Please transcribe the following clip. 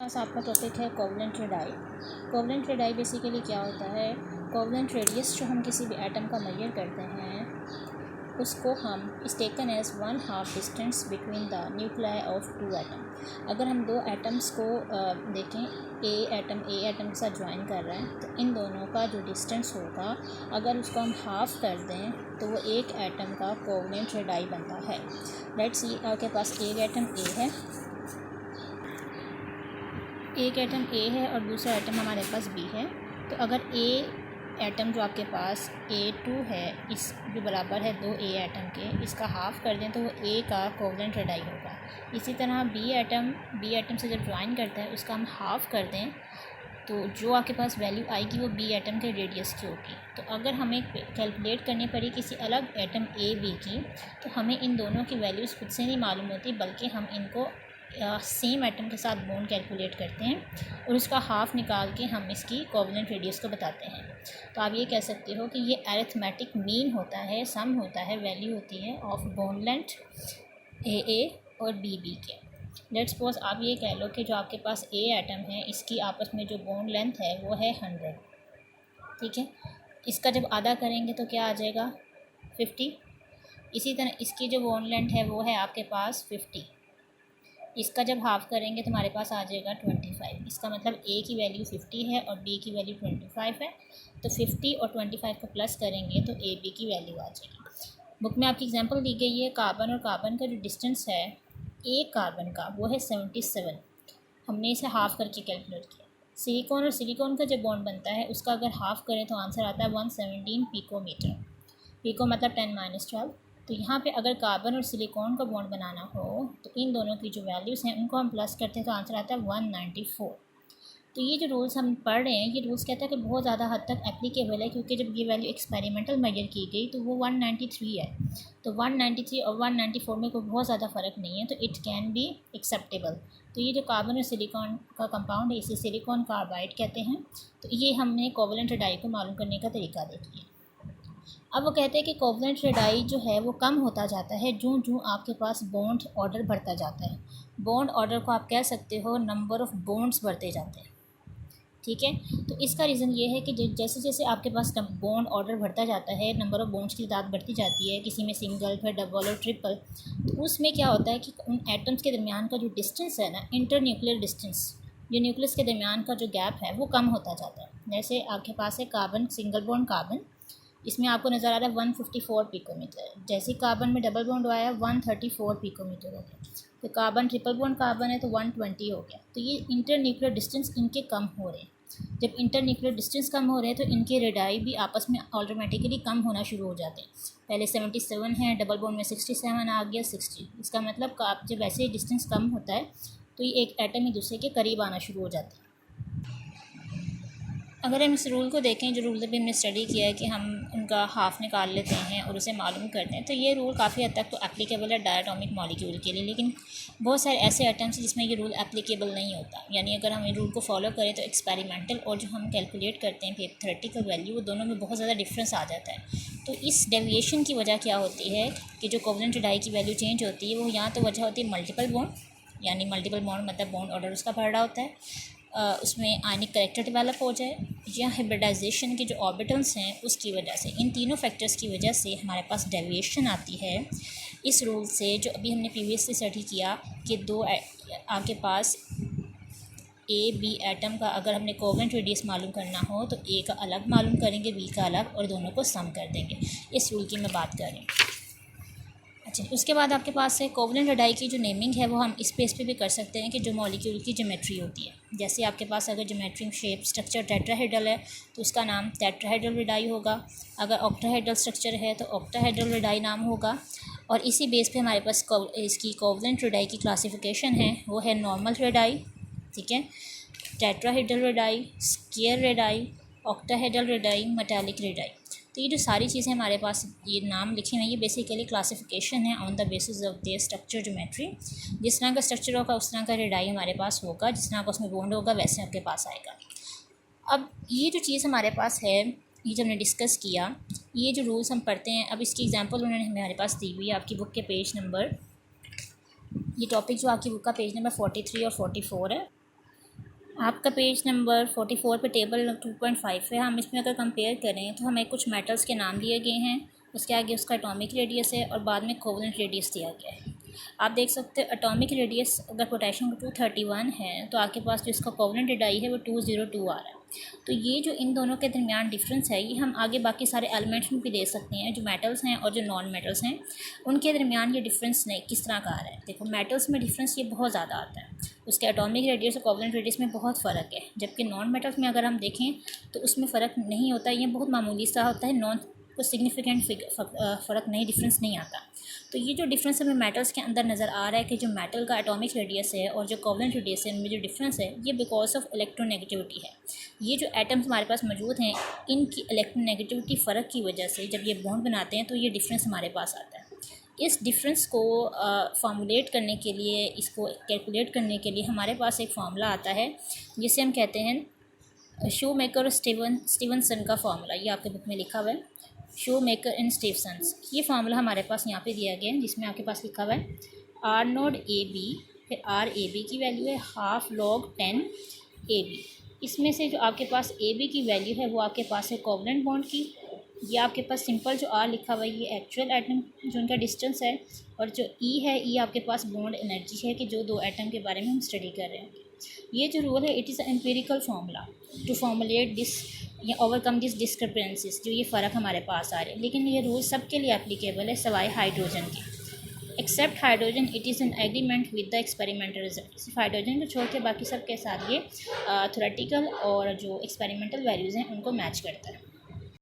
आज आपका टॉपिक है covalent radii. Covalent radii basically क्या होता है? कोवलेंट रेडियस जो हम किसी भी एटम का मेजर करते हैं उसको हम is taken as 1/2 distance between the nuclei of two atom. अगर हम दो एटम्स को देखें, ए एटम के साथ ज्वाइन कर रहे हैं तो इन दोनों का जो डिस्टेंस होगा अगर उसको हम हाफ़ कर दें तो वो एक एटम का कोवलेंट रेडाई बनता है। लेट्स सी आपके पास एक एटम ए है और दूसरा एटम हमारे पास बी है। तो अगर ए एटम जो आपके पास A2 है, इस जो बराबर है दो ए एटम के, इसका हाफ़ कर दें तो वो ए का कोवलेंट रेडाई होगा। इसी तरह बी एटम से जब ज्वाइन करता है उसका हम हाफ़ कर दें तो जो आपके पास वैल्यू आएगी वो बी एटम के रेडियस की होगी। तो अगर हमें कैलकुलेट करनी पड़ी किसी अलग एटम ए बी की तो हमें इन दोनों की वैल्यूज़ खुद से नहीं मालूम होती, बल्कि हम इनको सेम एटम के साथ बॉन्ड कैलकुलेट करते हैं और उसका हाफ़ निकाल के हम इसकी कोवलेंट रेडियस को बताते हैं। तो आप ये कह सकते हो कि ये अरिथमेटिक मीन होता है, सम होता है, वैल्यू होती है ऑफ बॉन्ड लेंथ ए और बी के। लेट्स सपोज आप ये कह लो कि जो आपके पास ए एटम है इसकी आपस में जो बॉन्ड लेंथ है वो है 100, ठीक है। इसका जब आधा करेंगे तो क्या आ जाएगा? 50। इसी तरह इसकी जो बॉन्ड लेंथ है वो है आपके पास 50, इसका जब हाफ़ करेंगे तो हमारे पास आ जाएगा 25। इसका मतलब ए की वैल्यू 50 है और बी की वैल्यू 25 है। तो 50 और 25 को प्लस करेंगे तो ए बी की वैल्यू आ जाएगी। बुक में आपकी एग्जांपल दी गई है कार्बन और कार्बन का जो डिस्टेंस है एक कार्बन का वो है 77। हमने इसे हाफ़ करके कैलकुलेट किया। सिलिकॉन और सिलिकॉन का जब बॉन्ड बनता है उसका अगर हाफ़ करें तो आंसर आता है 117 पिकोमीटर। पिको मतलब 10⁻12। तो यहाँ पे अगर कार्बन और सिलिकॉन का बॉन्ड बनाना हो तो इन दोनों की जो वैल्यूज़ हैं उनको हम प्लस करते हैं तो आंसर आता है 194। तो ये जो रूल्स हम पढ़ रहे हैं ये रूल्स कहता है कि बहुत ज़्यादा हद तक एप्लीकेबल है, क्योंकि जब ये वैल्यू एक्सपेरिमेंटल मेजर की गई तो वो 193 है। तो 193 और 194 में कोई बहुत ज़्यादा फ़र्क नहीं है, तो इट कैन बी एक्सेप्टेबल। तो ये जो कार्बन और सिलिकॉन का कंपाउंड है इसे सिलिकॉन कार्बाइड कहते हैं। तो ये हमने कोवलेंट रेडाई को मालूम करने का तरीका देख लिया। अब वो कहते हैं कि कोवलेंट रेडाई जो है वो कम होता जाता है जो जो आपके पास बॉन्ड ऑर्डर बढ़ता जाता है। बॉन्ड ऑर्डर को आप कह सकते हो नंबर ऑफ़ बॉन्ड्स बढ़ते जाते हैं, ठीक है। तो इसका रीज़न ये है कि जैसे जैसे आपके पास बॉन्ड ऑर्डर बढ़ता जाता है, नंबर ऑफ़ बॉन्ड्स की तादाद बढ़ती जाती है, किसी में सिंगल, फिर डबल और ट्रिपल, तो उसमें क्या होता है कि उन एटम्स के दरमियान का जो डिस्टेंस है ना, इंटर न्यूक्लियर डिस्टेंस, जो न्यूक्लियस के दरमियान का जो गैप है वो कम होता जाता है। जैसे आपके पास है कार्बन, सिंगल बॉन्ड कार्बन, इसमें आपको नज़र आ रहा है 154 पिकोमीटर। जैसे कार्बन में डबल बॉन्ड आया 134 पिकोमीटर हो गया। तो कार्बन ट्रिपल बॉन्ड कार्बन है तो 120 हो गया। तो ये इंटर न्यूक्लियर डिस्टेंस इनके कम हो रहे हैं। जब इंटर न्यूक्लियर डिस्टेंस कम हो रहे हैं तो इनके रेडाई भी आपस में ऑटोमेटिकली कम होना शुरू हो जाते हैं। पहले 77 है, डबल बॉन्ड में 67 आ गया 60। इसका मतलब जब ऐसे डिस्टेंस कम होता है तो ये एक एटम ही दूसरे के करीब आना शुरू हो जाता है। अगर हम इस रूल को देखें, जो रूल अभी हमने स्टडी किया है कि हम उनका हाफ़ निकाल लेते हैं और उसे मालूम करते हैं, तो ये रूल काफ़ी हद तक तो एप्लीकेबल है डायटोमिक मॉलिक्यूल के लिए, लेकिन बहुत सारे ऐसे एटम्स हैं जिसमें ये रूल एप्लीकेबल नहीं होता। यानी अगर हम ये रूल को फॉलो करें तो एक्सपेरिमेंटल और जो हम कैलकुलेट करते हैं थ्योरेटिकल वैल्यू, वो दोनों में बहुत ज़्यादा डिफरेंस आ जाता है। तो इस डेविएशन की वजह क्या होती है कि जो कोवलेंट रेडाई की वैल्यू चेंज होती है वो यहाँ तो वजह होती है मल्टीपल बॉन्ड, यानी मल्टीपल बॉन्ड मतलब बॉन्ड ऑर्डर उसका बढ़ रहा होता है, उसमें आयनिक करेक्टर डेवलप हो जाए, या हाइब्रिडाइजेशन के जो ऑर्बिटल्स हैं उसकी वजह से, इन तीनों फैक्टर्स की वजह से हमारे पास डेविएशन आती है इस रूल से, जो अभी हमने प्रीवियसली स्टडी किया कि दो आपके पास ए बी एटम का अगर हमने कोवलेंट रेडियस मालूम करना हो तो ए का अलग मालूम करेंगे, बी का अलग, और दोनों को सम कर देंगे। इस रूल की मैं बात कर रही हूँ। अच्छा, उसके बाद आपके पास है कोवलेंट रेडाई की जो नेमिंग है वो हम इस बेस पे भी कर सकते हैं कि जो मॉलिक्यूल की ज्योमेट्री होती है। जैसे आपके पास अगर ज्योमेट्री शेप स्ट्रक्चर टेट्राहेड्रल है तो उसका नाम टेट्राहेड्रल रेडाई होगा। अगर ऑक्टाहेड्रल स्ट्रक्चर है तो ऑक्टाहेड्रल रेडाई नाम होगा। और इसी बेस पे हमारे पास इसकी कोवलेंट रेडाई की क्लासिफिकेशन है, वो है नॉर्मल रेडाई, ठीक है, tetrahedral radii, square radii, octahedral radii, metallic radii. तो ये जो सारी चीज़ें हमारे पास ये नाम लिखे हुए हैं ये बेसिकली क्लासिफिकेशन है on the basis of their structure geometry. जिस तरह का स्ट्रक्चर होगा उस तरह का रेडाई हमारे पास होगा, जिस तरह का उसमें बॉन्ड होगा वैसे आपके पास आएगा। अब ये जो चीज़ हमारे पास है, ये जो हमने डिस्कस किया, ये जो रूल्स हम पढ़ते हैं, अब इसकी एग्जांपल उन्होंने हमारे पास दी हुई है आपकी बुक के पेज नंबर, ये टॉपिक जो आपकी बुक का पेज नंबर 43 और 44 है। आपका पेज नंबर 44 पे टेबल 2.5 है। हम इसमें अगर कंपेयर करें तो हमें कुछ मेटल्स के नाम दिए गए हैं, उसके आगे उसका एटॉमिक रेडियस है और बाद में कोवेलेंट रेडियस दिया गया है। आप देख सकते हैं एटॉमिक रेडियस अगर पोटेशियम 231 है तो आपके पास जो इसका कोवेलेंट रेडियस है वो 202 आ रहा है। तो ये जो इन दोनों के दरमियान डिफरेंस है ये हम आगे बाकी सारे एलिमेंट्स में भी दे सकते हैं, जो मेटल्स हैं और जो नॉन मेटल्स हैं उनके दरमियान ये डिफरेंस नहीं किस तरह का आ रहा है। देखो मेटल्स में डिफरेंस ये बहुत ज़्यादा आता है, उसके एटॉमिक रेडियस और कोवेलेंट रेडियस में बहुत फ़र्क है, जबकि नॉन मेटल्स में अगर हम देखें तो उसमें फ़र्क नहीं होता, ये बहुत मामूली सा होता है, नॉन कोई सिग्निफिकेंट फ़र्क नहीं, डिफरेंस नहीं आता। तो ये जो डिफरेंस हमें मेटल्स के अंदर नज़र आ रहा है कि जो मेटल का एटॉमिक रेडियस है और जो कोवेलेंट रेडियस है इनमें जो डिफरेंस है ये बिकॉज ऑफ इलेक्ट्रोनेगेटिविटी है। ये जो एटम्स हमारे पास मौजूद हैं इनकी इलेक्ट्रोनेगेटिविटी फ़र्क की वजह से जब ये बॉन्ड बनाते हैं तो ये डिफरेंस हमारे पास आता है। इस डिफरेंस को फार्मूलेट करने के लिए, इसको कैलकुलेट करने के लिए हमारे पास एक फार्मूला आता है जिसे हम कहते हैं शूमेकर और स्टीवनसन का फार्मूला। ये आपके बुक में लिखा हुआ है, शूमेकर एंड स्टीवनसन। ये फार्मूला हमारे पास यहाँ पे दिया गया है जिसमें आपके पास लिखा हुआ है आर नोड ए बी, फिर आर ए बी की वैल्यू है हाफ लॉग 10 ए बी। इसमें से जो आपके पास ए बी की वैल्यू है वो आपके पास है कोवेलेंट बॉन्ड की, ये आपके पास सिंपल जो आर लिखा हुआ है ये एक्चुअल एटम जो उनका डिस्टेंस है, और जो ई है ये आपके पास बॉन्ड एनर्जी है कि जो दो एटम के बारे में हम स्टडी कर रहे हैं। ये जो रूल है it is empirical formula to formulate this या ओवरकम दिस डिस्क्रिपेंसीज, जो ये फ़र्क हमारे पास आ रहे हैं। लेकिन ये रूल सब के लिए एप्लीकेबल है सवाए हाइड्रोजन के। Except hydrogen it is an agreement with the experimental result. सिर्फ हाइड्रोजन को छोड़ के बाकी सब के साथ ये थ्योरेटिकल और जो एक्सपेरिमेंटल वैल्यूज़ हैं उनको मैच करता है।